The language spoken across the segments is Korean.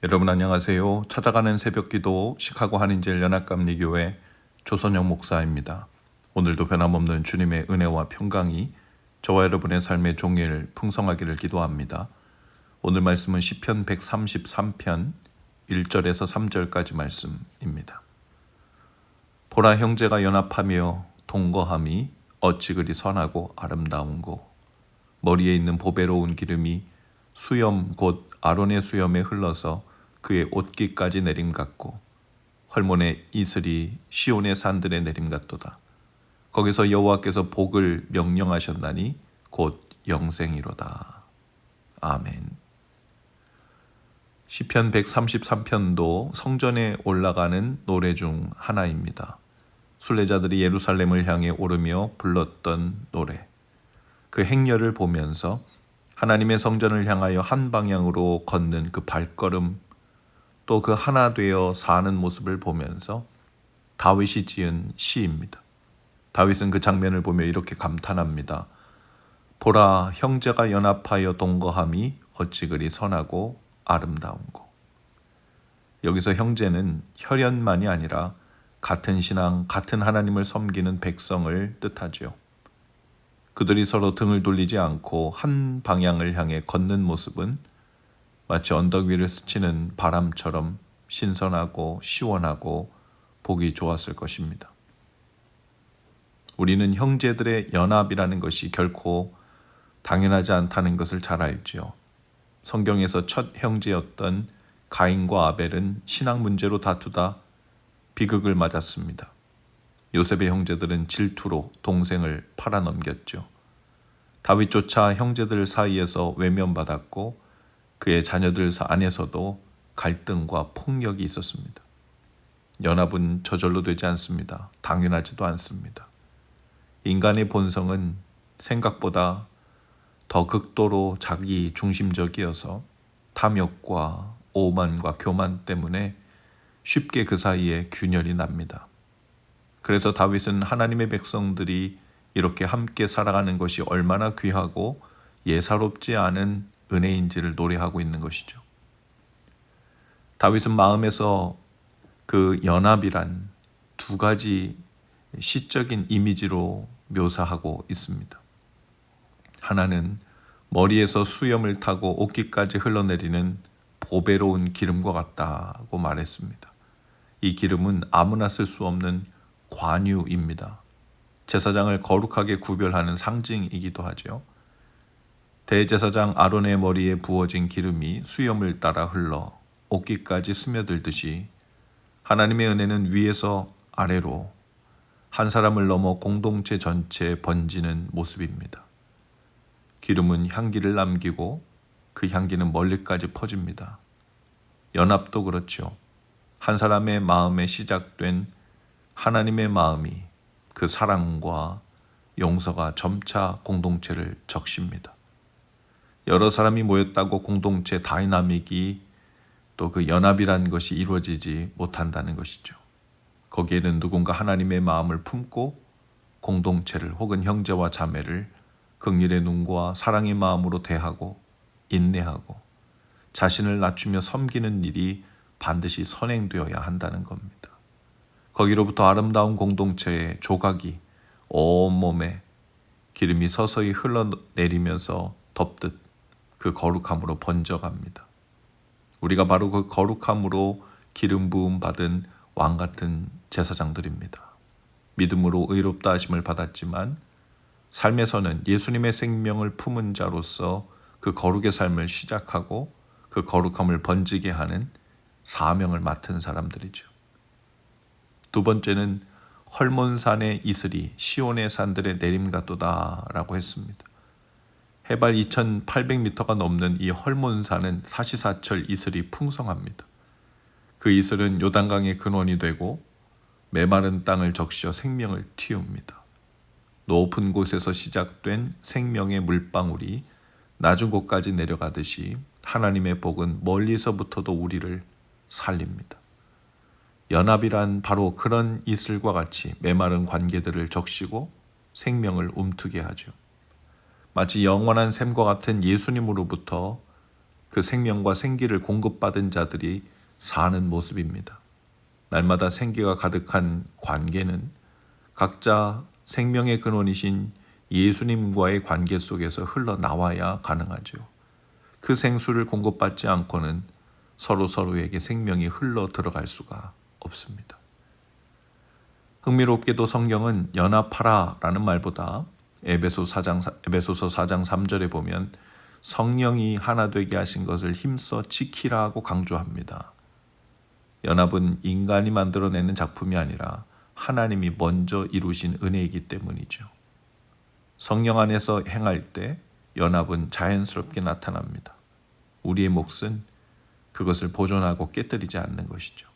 여러분 안녕하세요. 찾아가는 새벽기도 시카고 한인제일 연합감리교회 조선영 목사입니다. 오늘도 변함없는 주님의 은혜와 평강이 저와 여러분의 삶의 종일 풍성하기를 기도합니다. 오늘 말씀은 시편 133편 1절에서 3절까지 말씀입니다. 보라, 형제가 연합하며 동거함이 어찌 그리 선하고 아름다운고. 머리에 있는 보배로운 기름이 수염 곧 아론의 수염에 흘러서 그의 옷깃까지 내림 같고, 헐몬의 이슬이 시온의 산들에 내림 같도다. 거기서 여호와께서 복을 명령하셨나니 곧 영생이로다. 아멘. 시편 133편도 성전에 올라가는 노래 중 하나입니다. 순례자들이 예루살렘을 향해 오르며 불렀던 노래. 그 행렬을 보면서 하나님의 성전을 향하여 한 방향으로 걷는 그 발걸음, 또 그 하나 되어 사는 모습을 보면서 다윗이 지은 시입니다. 다윗은 그 장면을 보며 이렇게 감탄합니다. 보라, 형제가 연합하여 동거함이 어찌 그리 선하고 아름다운고. 여기서 형제는 혈연만이 아니라 같은 신앙, 같은 하나님을 섬기는 백성을 뜻하지요. 그들이 서로 등을 돌리지 않고 한 방향을 향해 걷는 모습은 마치 언덕 위를 스치는 바람처럼 신선하고 시원하고 보기 좋았을 것입니다. 우리는 형제들의 연합이라는 것이 결코 당연하지 않다는 것을 잘 알지요. 성경에서 첫 형제였던 가인과 아벨은 신앙 문제로 다투다 비극을 맞았습니다. 요셉의 형제들은 질투로 동생을 팔아넘겼죠. 다윗조차 형제들 사이에서 외면받았고 그의 자녀들 안에서도 갈등과 폭력이 있었습니다. 연합은 저절로 되지 않습니다. 당연하지도 않습니다. 인간의 본성은 생각보다 더 극도로 자기 중심적이어서 탐욕과 오만과 교만 때문에 쉽게 그 사이에 균열이 납니다. 그래서 다윗은 하나님의 백성들이 이렇게 함께 살아가는 것이 얼마나 귀하고 예사롭지 않은 은혜인지를 노래하고 있는 것이죠. 다윗은 마음에서 그 연합이란 두 가지 시적인 이미지로 묘사하고 있습니다. 하나는 머리에서 수염을 타고 옷깃까지 흘러내리는 보배로운 기름과 같다고 말했습니다. 이 기름은 아무나 쓸 수 없는 관유입니다. 제사장을 거룩하게 구별하는 상징이기도 하죠. 대제사장 아론의 머리에 부어진 기름이 수염을 따라 흘러 옷깃까지 스며들듯이 하나님의 은혜는 위에서 아래로 한 사람을 넘어 공동체 전체에 번지는 모습입니다. 기름은 향기를 남기고 그 향기는 멀리까지 퍼집니다. 연합도 그렇죠. 한 사람의 마음에 시작된 하나님의 마음이 그 사랑과 용서가 점차 공동체를 적십니다. 여러 사람이 모였다고 공동체 다이나믹이 또 그 연합이란 것이 이루어지지 못한다는 것이죠. 거기에는 누군가 하나님의 마음을 품고 공동체를 혹은 형제와 자매를 긍휼의 눈과 사랑의 마음으로 대하고 인내하고 자신을 낮추며 섬기는 일이 반드시 선행되어야 한다는 겁니다. 거기로부터 아름다운 공동체의 조각이 온몸에 기름이 서서히 흘러내리면서 덮듯 그 거룩함으로 번져갑니다. 우리가 바로 그 거룩함으로 기름 부음 받은 왕 같은 제사장들입니다. 믿음으로 의롭다 하심을 받았지만 삶에서는 예수님의 생명을 품은 자로서 그 거룩의 삶을 시작하고 그 거룩함을 번지게 하는 사명을 맡은 사람들이죠. 두 번째는 헐몬산의 이슬이 시온의 산들에 내림 같도다라고 했습니다. 해발 2800m가 넘는 이 헐몬산은 사시사철 이슬이 풍성합니다. 그 이슬은 요단강의 근원이 되고 메마른 땅을 적셔 생명을 틔웁니다. 높은 곳에서 시작된 생명의 물방울이 낮은 곳까지 내려가듯이 하나님의 복은 멀리서부터도 우리를 살립니다. 연합이란 바로 그런 이슬과 같이 메마른 관계들을 적시고 생명을 움트게 하죠. 마치 영원한 샘과 같은 예수님으로부터 그 생명과 생기를 공급받은 자들이 사는 모습입니다. 날마다 생기가 가득한 관계는 각자 생명의 근원이신 예수님과의 관계 속에서 흘러나와야 가능하죠. 그 생수를 공급받지 않고는 서로에게 생명이 흘러 들어갈 수가 없습니다. 흥미롭게도 성경은 연합하라라는 말보다 에베소서 4장 3절에 보면 성령이 하나 되게 하신 것을 힘써 지키라고 강조합니다. 연합은 인간이 만들어내는 작품이 아니라 하나님이 먼저 이루신 은혜이기 때문이죠. 성령 안에서 행할 때 연합은 자연스럽게 나타납니다. 우리의 몫은 그것을 보존하고 깨뜨리지 않는 것이죠.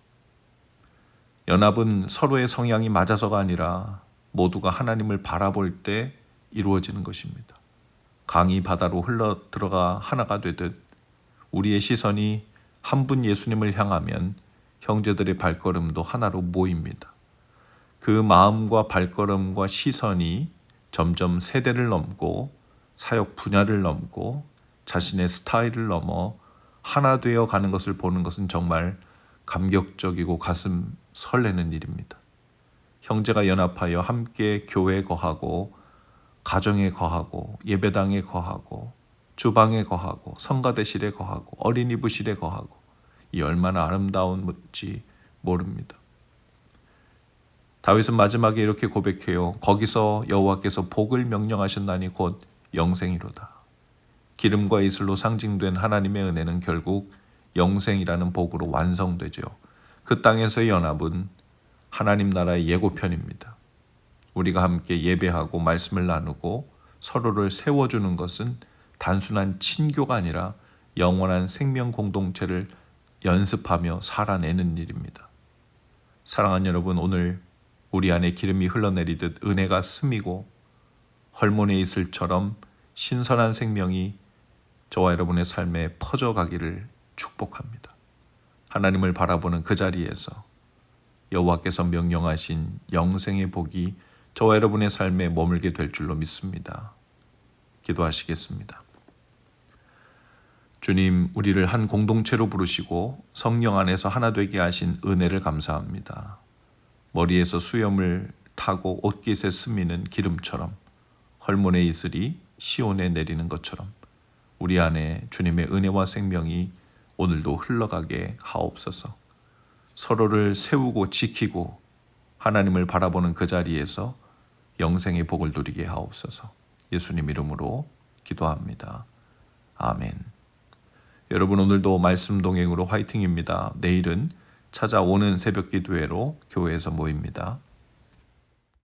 연합은 서로의 성향이 맞아서가 아니라 모두가 하나님을 바라볼 때 이루어지는 것입니다. 강이 바다로 흘러 들어가 하나가 되듯 우리의 시선이 한 분 예수님을 향하면 형제들의 발걸음도 하나로 모입니다. 그 마음과 발걸음과 시선이 점점 세대를 넘고 사역 분야를 넘고 자신의 스타일을 넘어 하나 되어 가는 것을 보는 것은 정말 감격적이고 가슴 설레는 일입니다. 형제가 연합하여 함께 교회에 거하고 가정에 거하고 예배당에 거하고 주방에 거하고 성가대실에 거하고 어린이 부실에 거하고 이 얼마나 아름다운지 모릅니다. 다윗은 마지막에 이렇게 고백해요. 거기서 여호와께서 복을 명령하셨나니 곧 영생이로다. 기름과 이슬로 상징된 하나님의 은혜는 결국 영생이라는 복으로 완성되죠. 그 땅에서의 연합은 하나님 나라의 예고편입니다. 우리가 함께 예배하고 말씀을 나누고 서로를 세워주는 것은 단순한 친교가 아니라 영원한 생명 공동체를 연습하며 살아내는 일입니다. 사랑하는 여러분, 오늘 우리 안에 기름이 흘러내리듯 은혜가 스미고 헐몬의 이슬처럼 신선한 생명이 저와 여러분의 삶에 퍼져가기를 축복합니다. 하나님을 바라보는 그 자리에서 여호와께서 명령하신 영생의 복이 저와 여러분의 삶에 머물게 될 줄로 믿습니다. 기도하시겠습니다. 주님, 우리를 한 공동체로 부르시고 성령 안에서 하나 되게 하신 은혜를 감사합니다. 머리에서 수염을 타고 옷깃에 스미는 기름처럼 헐몬의 이슬이 시온에 내리는 것처럼 우리 안에 주님의 은혜와 생명이 오늘도 흘러가게 하옵소서. 서로를 세우고 지키고 하나님을 바라보는 그 자리에서 영생의 복을 누리게 하옵소서. 예수님 이름으로 기도합니다. 아멘. 여러분, 오늘도 말씀 동행으로 화이팅입니다. 내일은 찾아오는 새벽 기도회로 교회에서 모입니다.